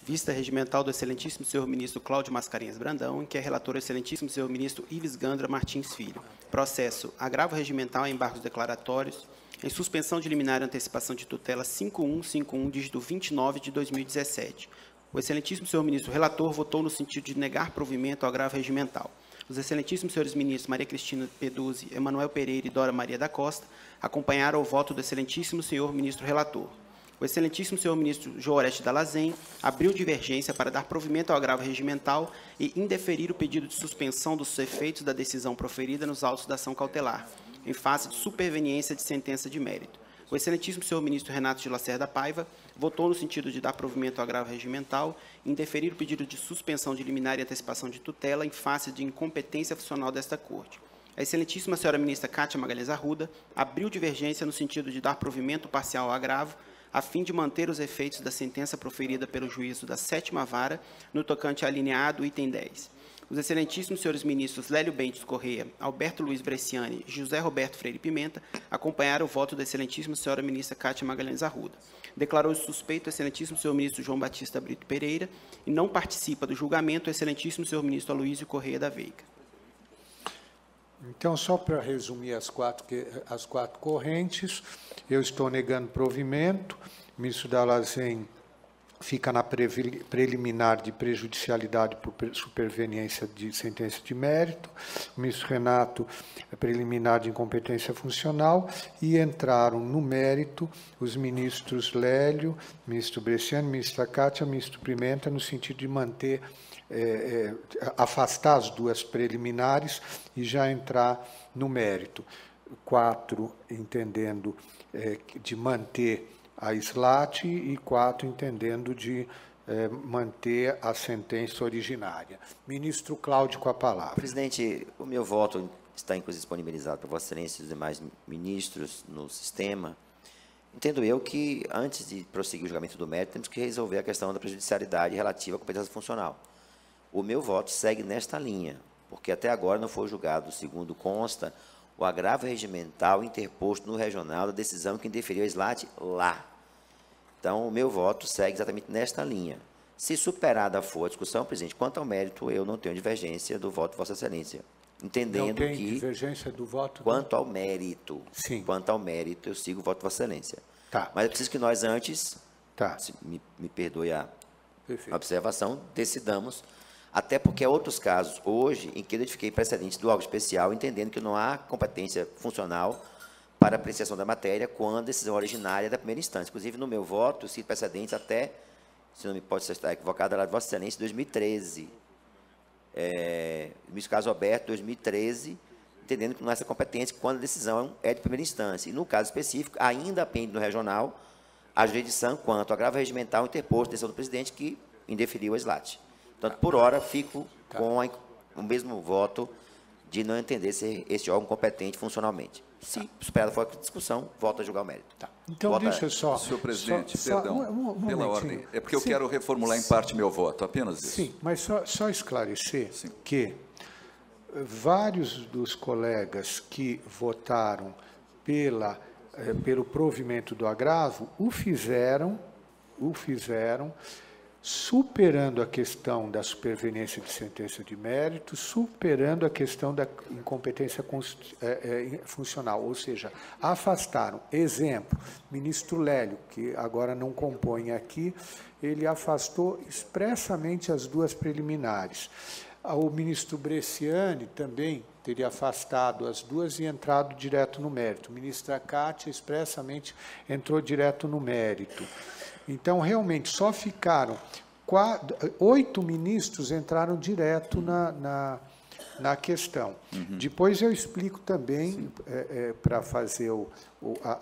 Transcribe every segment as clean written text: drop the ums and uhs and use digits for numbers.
Vista regimental do excelentíssimo senhor ministro Cláudio Mascarenhas Brandão, em que é relator o excelentíssimo senhor ministro Ives Gandra Martins Filho. Processo: agravo regimental em embargos declaratórios, em suspensão de liminar e antecipação de tutela 5151, dígito 29 de 2017. O excelentíssimo senhor ministro relator votou no sentido de negar provimento ao agravo regimental. Os excelentíssimos senhores ministros Maria Cristina Peduzzi, Emanuel Pereira e Dora Maria da Costa acompanharam o voto do excelentíssimo senhor ministro relator. O excelentíssimo senhor ministro Jooreste Dallazen abriu divergência para dar provimento ao agravo regimental e indeferir o pedido de suspensão dos efeitos da decisão proferida nos autos da ação cautelar, em face de superveniência de sentença de mérito. O excelentíssimo senhor ministro Renato de Lacerda Paiva votou no sentido de dar provimento ao agravo regimental e indeferir o pedido de suspensão de liminar e antecipação de tutela em face de incompetência funcional desta Corte. A excelentíssima senhora ministra Cátia Magalhães Arruda abriu divergência no sentido de dar provimento parcial ao agravo, a fim de manter os efeitos da sentença proferida pelo juízo da 7ª Vara, no tocante a alineado item 10. Os excelentíssimos senhores ministros Lélio Bentes Correia, Alberto Luiz Bresciani e José Roberto Freire Pimenta acompanharam o voto da excelentíssima senhora ministra Cátia Magalhães Arruda. Declarou-se suspeito o excelentíssimo senhor ministro João Batista Brito Pereira e não participa do julgamento o excelentíssimo senhor ministro Aloísio Correia da Veiga. Então, só para resumir as quatro correntes, eu estou negando provimento, o ministro Dallazen fica na preliminar de prejudicialidade por superveniência de sentença de mérito, o ministro Renato, preliminar de incompetência funcional, e entraram no mérito os ministros Lélio, ministro Bresciani, ministra Cátia, ministro Pimenta, no sentido de manter, afastar as duas preliminares e já entrar no mérito. 4, entendendo de manter a SLAT, e 4, entendendo de manter a sentença originária. Ministro Cláudio, com a palavra. Presidente, o meu voto está, inclusive, disponibilizado para Vossa Excelência e os demais ministros no sistema. Entendo eu que, antes de prosseguir o julgamento do mérito, temos que resolver a questão da prejudicialidade relativa à competência funcional. O meu voto segue nesta linha, porque até agora não foi julgado, segundo consta, o agravo regimental interposto no regional da decisão que indeferiu a SLAT lá. Então, o meu voto segue exatamente nesta linha. Se superada for a discussão, presidente, quanto ao mérito, eu não tenho divergência do voto de Vossa Excelência. Entendendo não tem que, divergência do voto? Quanto ao mérito, sim. Quanto ao mérito, eu sigo o voto de Vossa Excelência. Tá. Mas é preciso que nós antes, tá. Me perdoe a Perfeito. Observação, decidamos, até porque há outros casos, hoje, em que eu identifiquei precedentes do órgão especial, entendendo que não há competência funcional para apreciação da matéria quando a decisão originária é da primeira instância. Inclusive, no meu voto, eu cito precedentes até, se não me pode estar equivocado, era de Vossa Excelência, 2013. No caso aberto, 2013, entendendo que não há essa competência quando a decisão é de primeira instância. E, no caso específico, ainda pende no regional a jurisdição quanto ao agravo regimental interposto decisão do presidente que indeferiu a SLAT. Portanto, por hora, fico com o mesmo voto de não entender ser esse órgão competente funcionalmente. Se superada for a discussão, volta a julgar o mérito. Tá. Então, deixa eu só... Senhor presidente, perdão, pela ordem. É porque eu sim, quero reformular em parte meu voto, apenas isso. Sim, mas só esclarecer sim. que vários dos colegas que votaram pelo provimento do agravo o fizeram superando a questão da superveniência de sentença de mérito, superando a questão da incompetência funcional, ou seja, afastaram. Exemplo, ministro Lélio, que agora não compõe aqui, ele afastou expressamente as duas preliminares. O ministro Bresciani também teria afastado as duas e entrado direto no mérito. A ministra Cátia expressamente entrou direto no mérito. Então, realmente, só ficaram 8 ministros entraram direto na questão. Uhum. Depois eu explico também, para fazer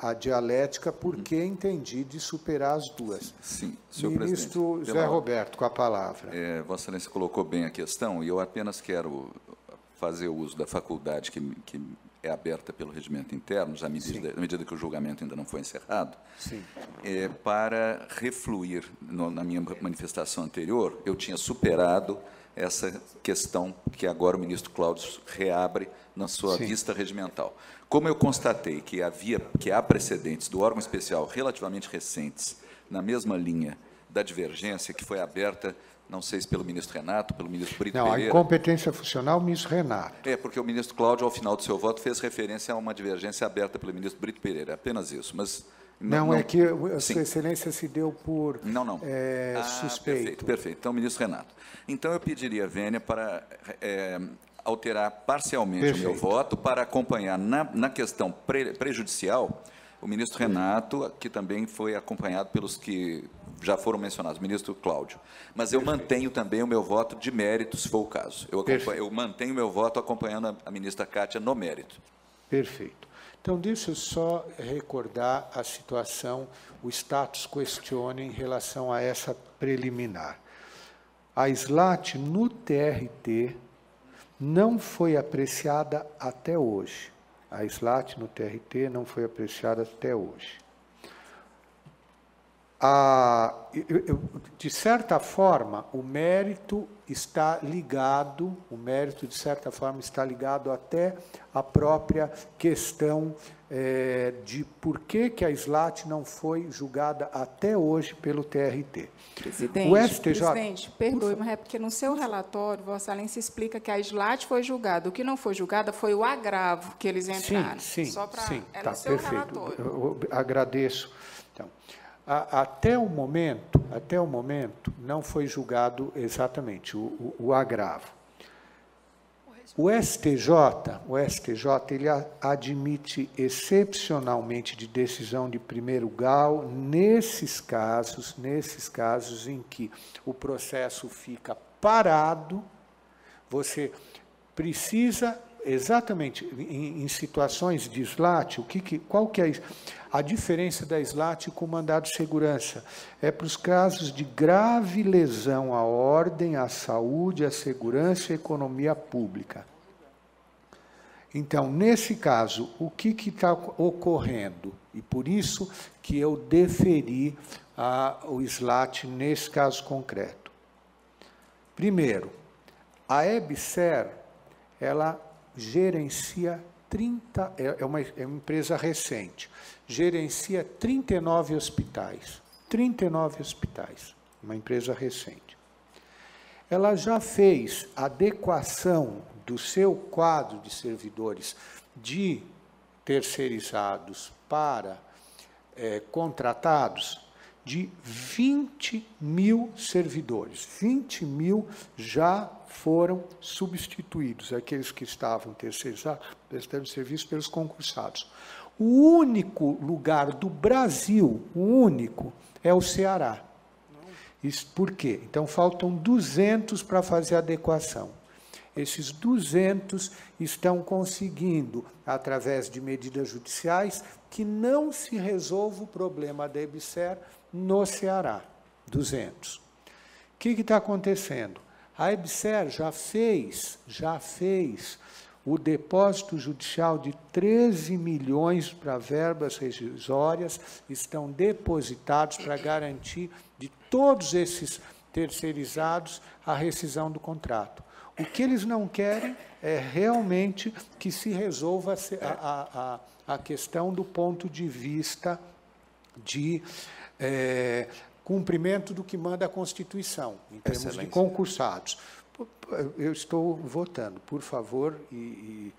a dialética, por que entendi de superar as duas. Sim, senhor Ministro presidente. José Roberto, com a palavra. Vossa Excelência colocou bem a questão, e eu apenas quero fazer uso da faculdade que é aberta pelo regimento interno, já à medida que o julgamento ainda não foi encerrado, para refluir na minha manifestação anterior. Eu tinha superado essa questão que agora o ministro Cláudio reabre na sua vista regimental. Como eu constatei que há precedentes do órgão especial relativamente recentes na mesma linha da divergência que foi aberta, não sei se pelo ministro Renato, pelo ministro Brito Não, Pereira. a incompetência funcional, o ministro Renato. É, porque o ministro Cláudio, ao final do seu voto, fez referência a uma divergência aberta pelo ministro Brito Pereira, apenas isso. Mas não, é que a Sua Excelência se deu por suspeito. Perfeito. Então, ministro Renato. Então, eu pediria, Vênia, para alterar parcialmente o meu voto, para acompanhar na questão prejudicial o ministro Renato, que também foi acompanhado pelos que já foram mencionados, o ministro Cláudio. Mas eu mantenho também o meu voto de mérito, se for o caso. Eu mantenho o meu voto acompanhando a ministra Cátia no mérito. Perfeito. Então, deixa eu só recordar a situação, o status questione em relação a essa preliminar. A SLAT no TRT não foi apreciada até hoje. A SLAT no TRT não foi apreciada até hoje. De certa forma, o mérito está ligado, até à própria questão de por que a SLAT não foi julgada até hoje pelo TRT. Presidente, perdoe, mas é porque no seu relatório, Vossa Excelência explica que a SLAT foi julgada. O que não foi julgada foi o agravo que eles entraram. Sim, no seu relatório. Eu agradeço. Então, até o momento, não foi julgado exatamente o agravo. O STJ ele admite excepcionalmente de decisão de primeiro grau nesses casos em que o processo fica parado, você precisa exatamente em situações de SLAT, qual que é a diferença da SLAT com o mandado de segurança? É para os casos de grave lesão à ordem, à saúde, à segurança e à economia pública. Então, nesse caso, o que está ocorrendo? E por isso que eu deferi o SLAT nesse caso concreto. Primeiro, a EBSER, ela gerencia é uma empresa recente, gerencia 39 hospitais, uma empresa recente. Ela já fez adequação do seu quadro de servidores de terceirizados para contratados de 20 mil servidores. 20 mil já foram substituídos, aqueles que estavam terceirizados, prestando serviço pelos concursados. O único lugar do Brasil, é o Ceará. Isso por quê? Então, faltam 200 para fazer a adequação. Esses 200 estão conseguindo, através de medidas judiciais, que não se resolva o problema da EBSER no Ceará. 200. O que está acontecendo? A EBSER já fez o depósito judicial de 13 milhões para verbas rescisórias, estão depositados para garantir de todos esses terceirizados a rescisão do contrato. O que eles não querem é realmente que se resolva a questão do ponto de vista de cumprimento do que manda a Constituição, em termos de concursados. Eu estou votando, por favor. O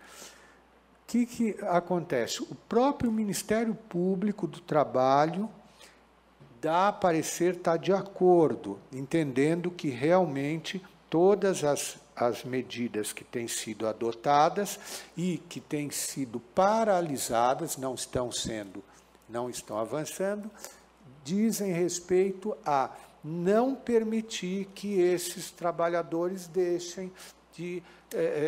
que acontece? O próprio Ministério Público do Trabalho dá a parecer estar de acordo, entendendo que realmente todas as medidas que têm sido adotadas e que têm sido paralisadas, não estão avançando, dizem respeito a não permitir que esses trabalhadores deixem de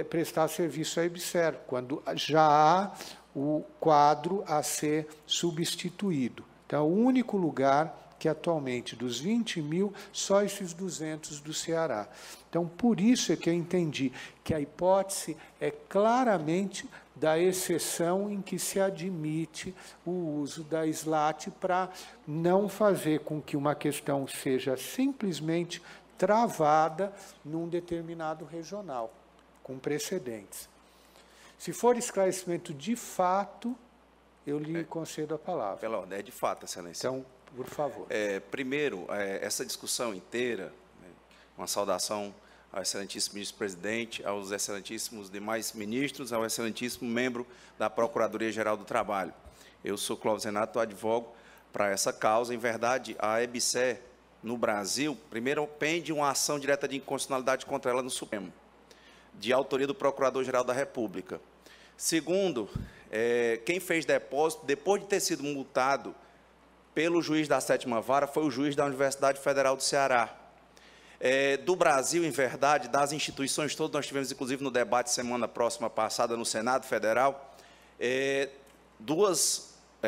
prestar serviço à EBSER, quando já há o quadro a ser substituído. Então, o único lugar que atualmente, dos 20 mil, só esses 200 do Ceará. Então, por isso é que eu entendi que a hipótese é claramente da exceção em que se admite o uso da SLAT para não fazer com que uma questão seja simplesmente travada num determinado regional, com precedentes. Se for esclarecimento de fato, eu lhe concedo a palavra. Pela ordem, é de fato, Excelência. Então, Por favor. Primeiro, essa discussão inteira, né, uma saudação ao excelentíssimo ministro-presidente, aos excelentíssimos demais ministros, ao excelentíssimo membro da Procuradoria-Geral do Trabalho. Eu sou Clóvis Renato, advogo para essa causa. Em verdade, a EBSER, no Brasil, primeiro pende uma ação direta de inconstitucionalidade contra ela no Supremo, de autoria do Procurador-Geral da República. Segundo, quem fez depósito, depois de ter sido multado pelo juiz da 7ª Vara, foi o juiz da Universidade Federal do Ceará. Do Brasil, em verdade, das instituições todas, nós tivemos, inclusive, no debate semana próxima passada no Senado Federal,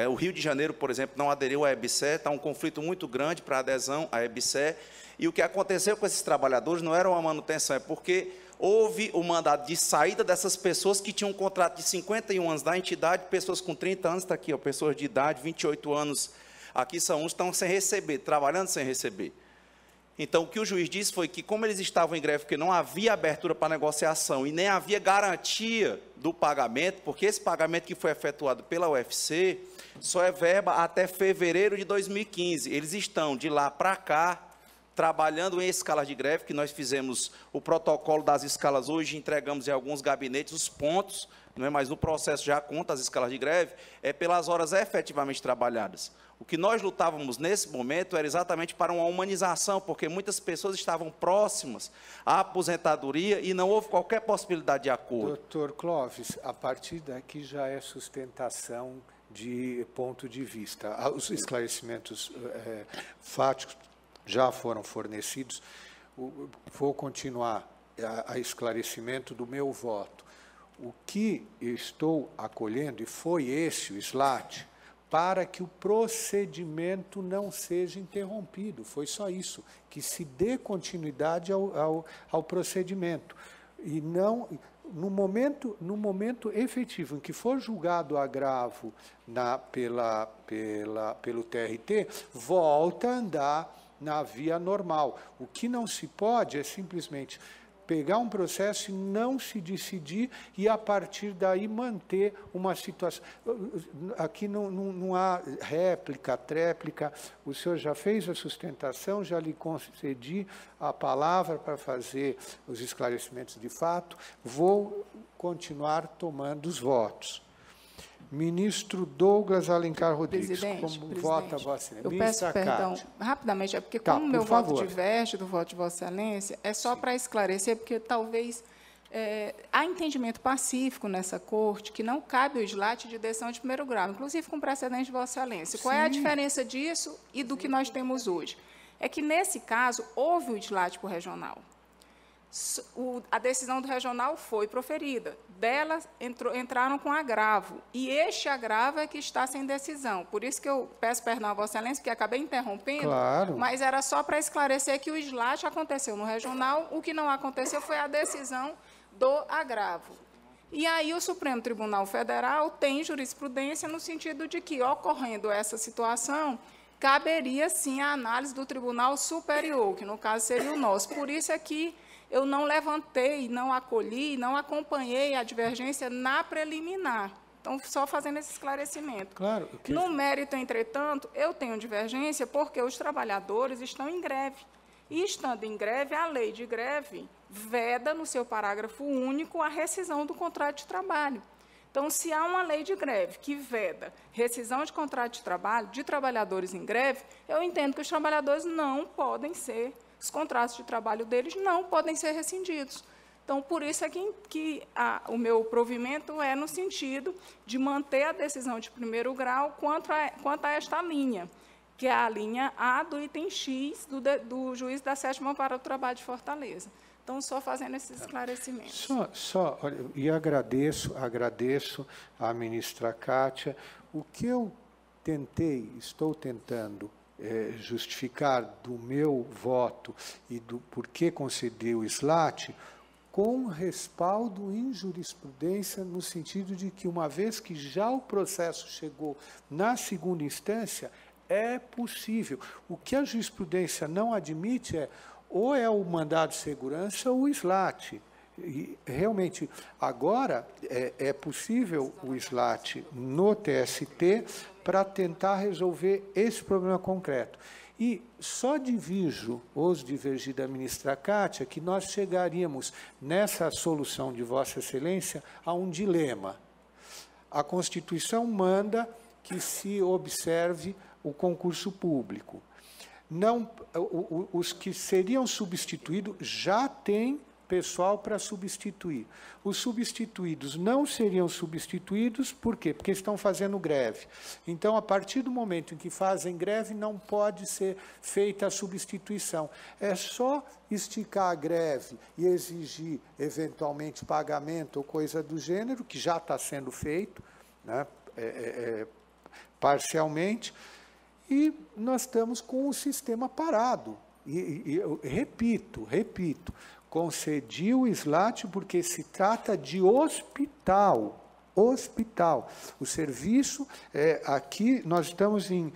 o Rio de Janeiro, por exemplo, não aderiu à EBSER, está um conflito muito grande para a adesão à EBSER, e o que aconteceu com esses trabalhadores não era uma manutenção, é porque houve o mandato de saída dessas pessoas que tinham um contrato de 51 anos da entidade, pessoas com 30 anos, está aqui, ó, pessoas de idade, 28 anos, aqui são uns que estão sem receber, trabalhando sem receber. Então, o que o juiz disse foi que, como eles estavam em greve, porque não havia abertura para negociação e nem havia garantia do pagamento, porque esse pagamento que foi efetuado pela UFC só é verba até fevereiro de 2015. Eles estão, de lá para cá, trabalhando em escalas de greve, que nós fizemos o protocolo das escalas hoje, entregamos em alguns gabinetes os pontos, não é? Mas no processo já conta as escalas de greve, pelas horas efetivamente trabalhadas. O que nós lutávamos nesse momento era exatamente para uma humanização, porque muitas pessoas estavam próximas à aposentadoria e não houve qualquer possibilidade de acordo. Doutor Clóvis, a partir daqui já é sustentação de ponto de vista. Os esclarecimentos fáticos já foram fornecidos. Vou continuar a esclarecimento do meu voto. O que estou acolhendo, e foi esse o SLAT, para que o procedimento não seja interrompido. Foi só isso, que se dê continuidade ao procedimento. E não, no momento efetivo em que for julgado o agravo pelo TRT, volta a andar na via normal. O que não se pode é simplesmente pegar um processo e não se decidir e, a partir daí, manter uma situação. Aqui não há réplica, tréplica. O senhor já fez a sustentação, já lhe concedi a palavra para fazer os esclarecimentos de fato. Vou continuar tomando os votos. Ministro Douglas Alencar Rodrigues, como vota Vossa Excelência? Eu peço perdão, rapidamente, porque como meu voto diverge do voto de Vossa Excelência, é só para esclarecer, porque talvez há entendimento pacífico nessa corte que não cabe o SLAT de decisão de primeiro grau, inclusive com precedente de Vossa Excelência. Qual é a diferença disso e do que nós temos hoje? É que, nesse caso, houve o SLAT por regional. A decisão do regional foi proferida. Delas entraram com agravo. E este agravo é que está sem decisão. Por isso que eu peço perdão a Vossa Excelência, porque acabei interrompendo, claro, mas era só para esclarecer que o SLAT aconteceu no regional, o que não aconteceu foi a decisão do agravo. E aí o Supremo Tribunal Federal tem jurisprudência no sentido de que, ocorrendo essa situação, caberia, sim, a análise do Tribunal Superior, que, no caso, seria o nosso. Por isso é que eu não levantei, não acolhi, não acompanhei a divergência na preliminar. Então, só fazendo esse esclarecimento. Claro. No mérito, entretanto, eu tenho divergência porque os trabalhadores estão em greve. E, estando em greve, a lei de greve veda, no seu parágrafo único, a rescisão do contrato de trabalho. Então, se há uma lei de greve que veda rescisão de contrato de trabalho de trabalhadores em greve, eu entendo que os trabalhadores não podem ser, os contratos de trabalho deles não podem ser rescindidos. Então, por isso é que o meu provimento é no sentido de manter a decisão de primeiro grau quanto a esta linha, que é a linha A do item X do juiz da 7ª Vara do Trabalho de Fortaleza. Então, só fazendo esses esclarecimentos. Olha, e agradeço à ministra Kátia. O que eu estou tentando justificar do meu voto e do porquê conceder o SLAT, com respaldo em jurisprudência, no sentido de que, uma vez que já o processo chegou na segunda instância, é possível. O que a jurisprudência não admite ou é o mandado de segurança ou o SLAT. E, realmente, agora é possível o SLAT no TST para tentar resolver esse problema concreto. E só divijo os divergir da ministra Kátia que nós chegaríamos, nessa solução de Vossa Excelência, a um dilema. A Constituição manda que se observe o concurso público. Não, os que seriam substituídos já têm pessoal para substituir. Os substituídos não seriam substituídos, por quê? Porque estão fazendo greve. Então, a partir do momento em que fazem greve, não pode ser feita a substituição. É só esticar a greve e exigir, eventualmente, pagamento ou coisa do gênero, que já está sendo feito, né, parcialmente, e nós estamos com o sistema parado. E eu repito, concedi o SLAT porque se trata de hospital. O serviço, aqui nós estamos em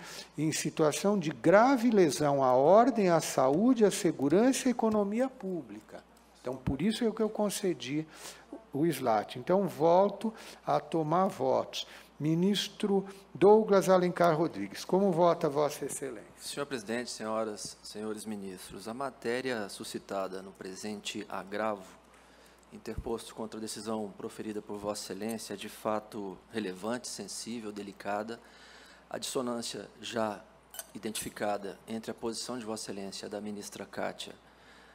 situação de grave lesão à ordem, à saúde, à segurança e à economia pública. Então, por isso é que eu concedi o SLAT. Então, volto a tomar votos. Ministro Douglas Alencar Rodrigues, como vota Vossa Excelência? Senhor presidente, senhoras, senhores ministros, a matéria suscitada no presente agravo interposto contra a decisão proferida por Vossa Excelência é de fato relevante, sensível, delicada. A dissonância já identificada entre a posição de Vossa Excelência e a da ministra Kátia,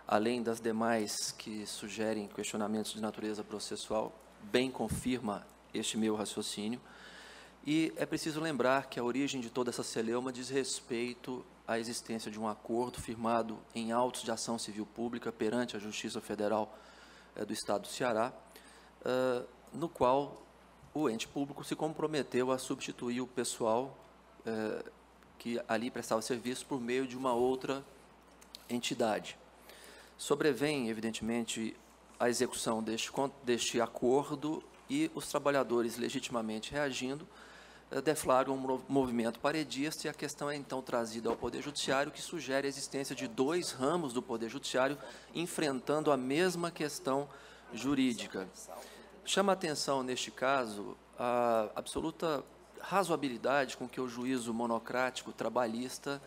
além das demais que sugerem questionamentos de natureza processual, bem confirma este meu raciocínio. E é preciso lembrar que a origem de toda essa celeuma diz respeito à existência de um acordo firmado em autos de ação civil pública perante a Justiça Federal do Estado do Ceará, no qual o ente público se comprometeu a substituir o pessoal que ali prestava serviço por meio de uma outra entidade. Sobrevém, evidentemente, a execução deste acordo e os trabalhadores legitimamente reagindo deflagram um movimento paredista e a questão é então trazida ao Poder Judiciário, que sugere a existência de dois ramos do Poder Judiciário enfrentando a mesma questão jurídica. Chama a atenção, neste caso, a absoluta razoabilidade com que o juízo monocrático trabalhista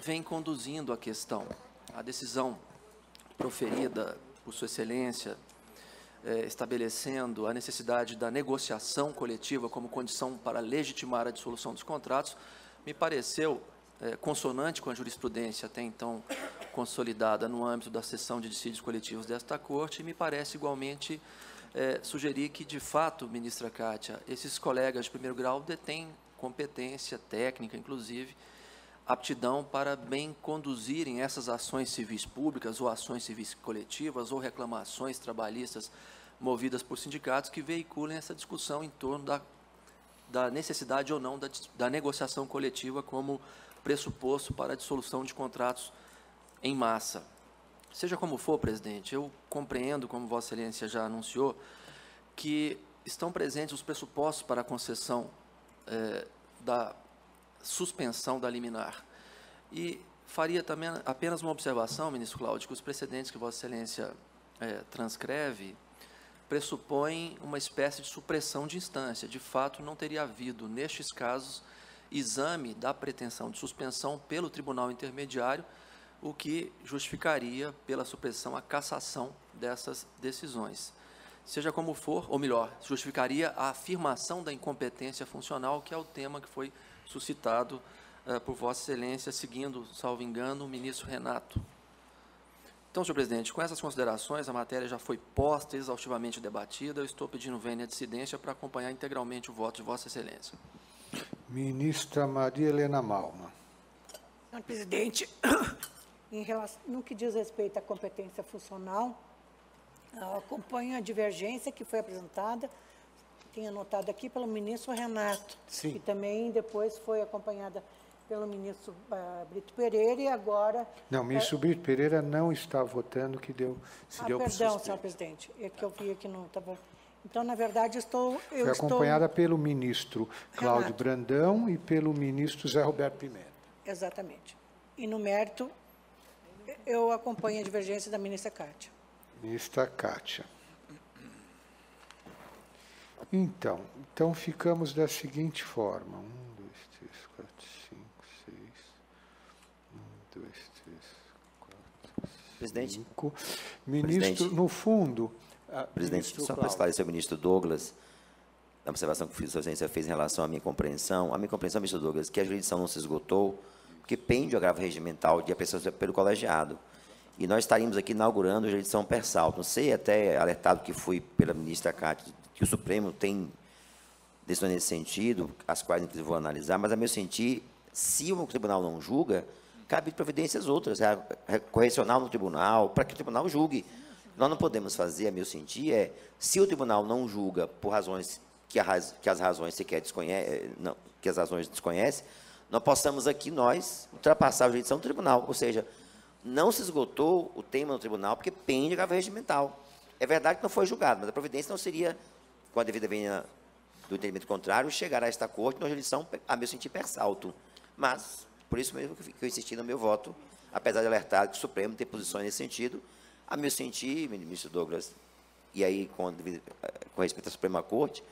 vem conduzindo a questão. A decisão proferida por Sua Excelência, estabelecendo a necessidade da negociação coletiva como condição para legitimar a dissolução dos contratos, me pareceu consonante com a jurisprudência até então consolidada no âmbito da seção de dissídios coletivos desta Corte, e me parece igualmente sugerir que, de fato, ministra Kátia, esses colegas de primeiro grau detêm competência técnica, inclusive, aptidão para bem conduzirem essas ações civis públicas ou ações civis coletivas ou reclamações trabalhistas movidas por sindicatos que veiculem essa discussão em torno da necessidade ou não da negociação coletiva como pressuposto para a dissolução de contratos em massa. Seja como for, presidente, eu compreendo, como Vossa Excelência já anunciou, que estão presentes os pressupostos para a concessão da suspensão da liminar. E faria também apenas uma observação, ministro Cláudio, que os precedentes que Vossa Excelência transcreve pressupõem uma espécie de supressão de instância. De fato, não teria havido, nestes casos, exame da pretensão de suspensão pelo Tribunal Intermediário, o que justificaria, pela supressão, a cassação dessas decisões. Seja como for, ou melhor, justificaria a afirmação da incompetência funcional, que é o tema que foi suscitado por Vossa Excelência, seguindo, salvo engano, o ministro Renato. Então, senhor presidente, com essas considerações, a matéria já foi posta, exaustivamente debatida. Eu estou pedindo vênia dissidência para acompanhar integralmente o voto de Vossa Excelência. Ministra Maria Helena Malma. Senhor presidente, no que diz respeito à competência funcional, acompanho a divergência que foi apresentada, tenho anotado aqui pelo ministro Renato, Sim. que também depois foi acompanhada pelo ministro Brito Pereira e agora... Não, o ministro Brito Pereira não está votando, que deu perdão, senhor presidente, é que eu vi que não estava... Então, na verdade, foi acompanhada pelo ministro Cláudio Renato Brandão e pelo ministro Zé Roberto Pimenta. Exatamente. E no mérito, eu acompanho a divergência da ministra Kátia. Ministra Kátia. Então ficamos da seguinte forma. 1, 2, 3, 4, 5, 6. 1, 2, 3, 4, 5. Presidente. Ministro, Presidente. no fundo... Presidente, só para esclarecer o ministro Douglas, a observação que o Sua Excelência fez em relação à minha compreensão, ministro Douglas, que a jurisdição não se esgotou, porque pende o agravo regimental de apreciação pelo colegiado. E nós estaríamos aqui inaugurando a jurisdição per salto. Não sei, até alertado que fui pela ministra Kátia, que o Supremo tem decisões nesse sentido, as quais, inclusive, vou analisar, mas, a meu sentir, se o tribunal não julga, cabe providências outras, correcional no tribunal, para que o tribunal julgue. Nós não podemos fazer, a meu sentir, se o tribunal não julga por razões que as razões sequer desconhecem, que as razões desconhecem, nós possamos aqui, nós, ultrapassar a jurisdição do tribunal. Ou seja, não se esgotou o tema no tribunal, porque pende agravo regimental. É verdade que não foi julgado, mas a providência não seria, com a devida vênia do entendimento contrário, chegar a esta corte numa jurisdição, a meu sentir, per salto. Mas, por isso mesmo que eu insisti no meu voto, apesar de alertar que o Supremo tem posições nesse sentido, a meu sentir, ministro Douglas, e aí com respeito à Suprema Corte,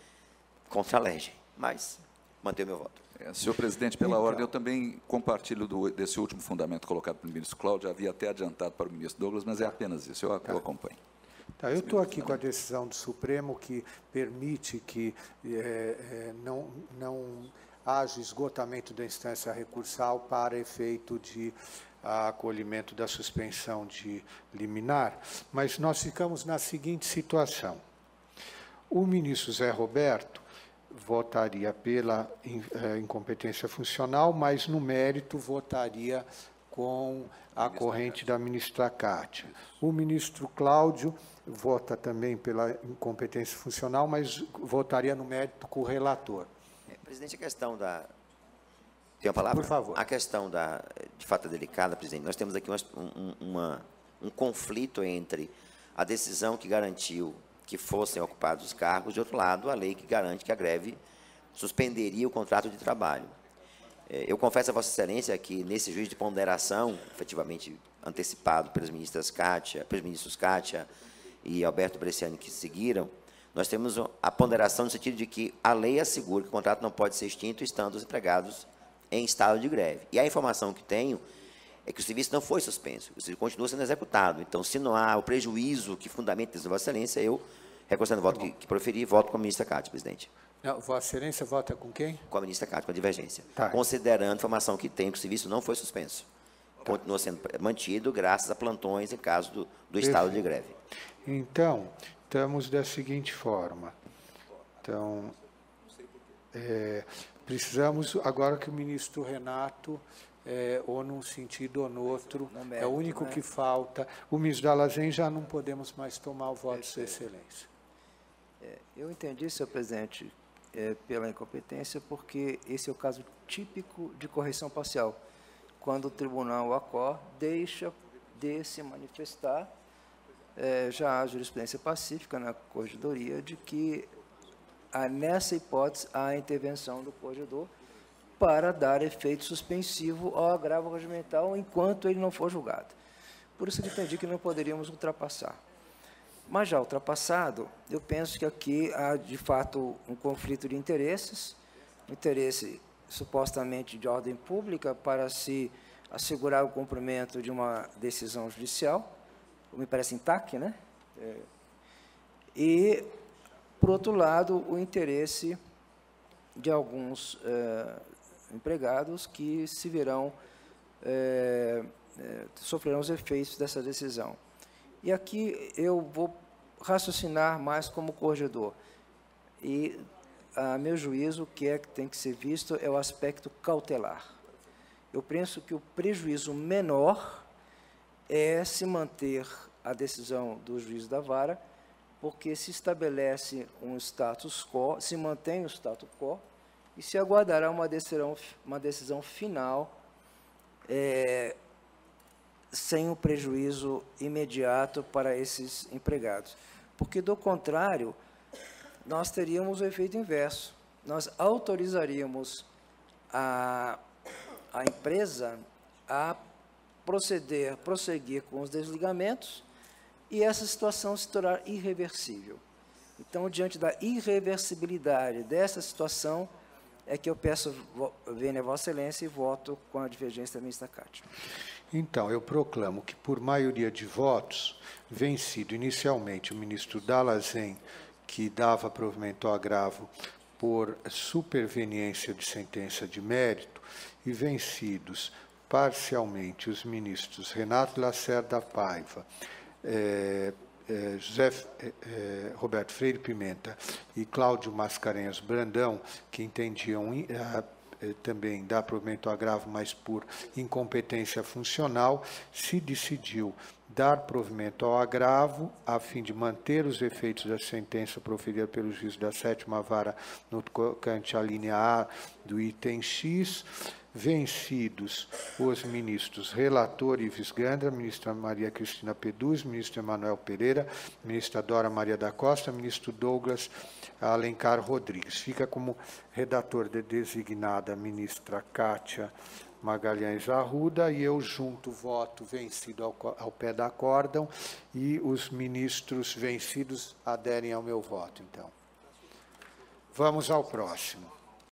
contra a lei, mas manter o meu voto. Senhor presidente, pela ordem, eu também compartilho desse último fundamento colocado pelo ministro Cláudio, havia até adiantado para o ministro Douglas, mas é apenas isso, eu acompanho. Tá, eu estou aqui com a decisão do Supremo que permite que não haja esgotamento da instância recursal para efeito de acolhimento da suspensão de liminar, mas nós ficamos na seguinte situação. O ministro Zé Roberto votaria pela incompetência funcional, mas, no mérito, votaria com a corrente da ministra Kátia. O ministro Cláudio vota também pela incompetência funcional, mas votaria no mérito com o relator. Presidente, a questão da... Tem a palavra? Por favor. A questão de fato é delicada, presidente. Nós temos aqui um conflito entre a decisão que garantiu que fossem ocupados os cargos, de outro lado, a lei que garante que a greve suspenderia o contrato de trabalho. Eu confesso a Vossa Excelência que, nesse juízo de ponderação, efetivamente antecipado pelos ministros Kátia e Alberto Bresciani, que seguiram, nós temos a ponderação no sentido de que a lei assegura que o contrato não pode ser extinto estando os empregados em estado de greve. E a informação que tenho é que o serviço não foi suspenso, o serviço continua sendo executado. Então, se não há o prejuízo que fundamenta isso, Vossa Excelência, eu, reconhecendo o voto que proferi, voto com a ministra Kátia, presidente. Não, Vossa Excelência vota com quem? Com a ministra Kátia, com a divergência. Tá. Considerando a informação que tenho que o serviço não foi suspenso. Continua sendo mantido graças a plantões em caso do estado de greve. Então, estamos da seguinte forma. Então, precisamos, agora que o ministro Renato, ou num sentido ou no outro, é o único que falta. O ministro Dallazen já não podemos mais tomar o voto de Sua Excelência. Eu entendi, senhor presidente, pela incompetência, porque esse é o caso típico de correção parcial, quando o tribunal, o ACOR, deixa de se manifestar. Já há jurisprudência pacífica na corregedoria de que, nessa hipótese, há a intervenção do corregedor para dar efeito suspensivo ao agravo regimental enquanto ele não for julgado. Por isso eu entendi que não poderíamos ultrapassar. Mas, já ultrapassado, eu penso que aqui há, de fato, um conflito de interesses, um interesse supostamente de ordem pública para se assegurar o cumprimento de uma decisão judicial, me parece intacto, né? E, por outro lado, o interesse de alguns empregados que se verão, sofrerão os efeitos dessa decisão. E aqui eu vou raciocinar mais como corregedor. E, a meu juízo, o que tem que ser visto é o aspecto cautelar. Eu penso que o prejuízo menor é se manter a decisão do juiz da vara, porque se estabelece um status quo, se mantém o status quo, e se aguardará uma decisão final sem o prejuízo imediato para esses empregados. Porque, do contrário, nós teríamos o efeito inverso. Nós autorizaríamos a empresa a prosseguir com os desligamentos e essa situação se tornar irreversível. Então, diante da irreversibilidade dessa situação, é que eu peço vênia a Vossa Excelência e voto com a divergência da ministra Cátia. Então, eu proclamo que, por maioria de votos, vencido inicialmente o ministro Dallazen, que dava provimento ao agravo por superveniência de sentença de mérito, e vencidos parcialmente os ministros Renato Lacerda Paiva, Roberto Freire Pimenta e Cláudio Mascarenhas Brandão, que entendiam também dar provimento ao agravo, mas por incompetência funcional, se decidiu dar provimento ao agravo, a fim de manter os efeitos da sentença proferida pelo juiz da 7ª Vara no tocante à linha A do item X, vencidos os ministros relator Ives Gandra, ministra Maria Cristina Peduz, ministro Emanuel Pereira, ministra Dora Maria da Costa, ministro Douglas Alencar Rodrigues. Fica como redator designada a ministra Cátia Magalhães Arruda, e eu junto voto vencido ao pé da acórdão, e os ministros vencidos aderem ao meu voto. Então, vamos ao próximo.